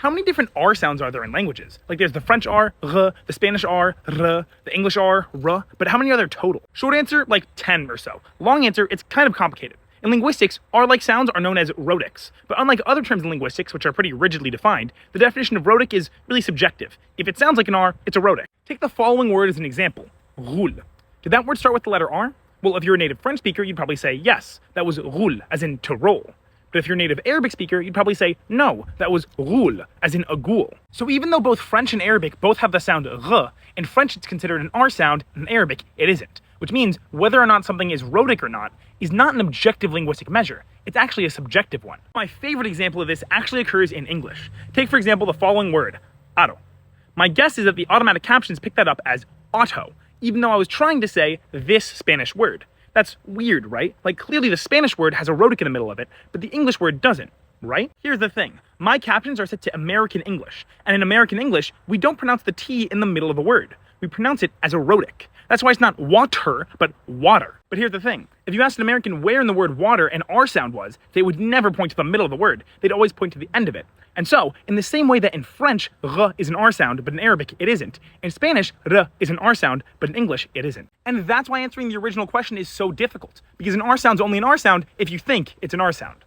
How many different R sounds are there in languages? Like there's the French R, R, the Spanish R, R, the English R, R, but how many are there total? Short answer, like 10 or so. Long answer, it's kind of complicated. In linguistics, R-like sounds are known as rhotics, but unlike other terms in linguistics, which are pretty rigidly defined, the definition of rhotic is really subjective. If it sounds like an R, it's a rhotic. Take the following word as an example, roule. Did that word start with the letter R? Well, if you're a native French speaker, you'd probably say yes, that was roule, as in to roll. But if you're a native Arabic speaker, you'd probably say no, that was roule, as in a ghoul. So even though both French and Arabic both have the sound r, in French it's considered an R sound, and in Arabic it isn't. Which means whether or not something is rhotic or not is not an objective linguistic measure. It's actually a subjective one. My favorite example of this actually occurs in English. Take for example the following word, auto. My guess is that the automatic captions pick that up as auto, even though I was trying to say this Spanish word. That's weird, right? Like clearly the Spanish word has a rhotic in the middle of it, but the English word doesn't, right? Here's the thing. My captions are set to American English, and in American English, we don't pronounce the T in the middle of a word. We pronounce it as a rhotic. That's why it's not water, but water. But here's the thing. If you asked an American where in the word water an R sound was, they would never point to the middle of the word. They'd always point to the end of it. And so, in the same way that in French, R is an R sound, but in Arabic, it isn't. In Spanish, R is an R sound, but in English, it isn't. And that's why answering the original question is so difficult. Because an R sound's only an R sound if you think it's an R sound.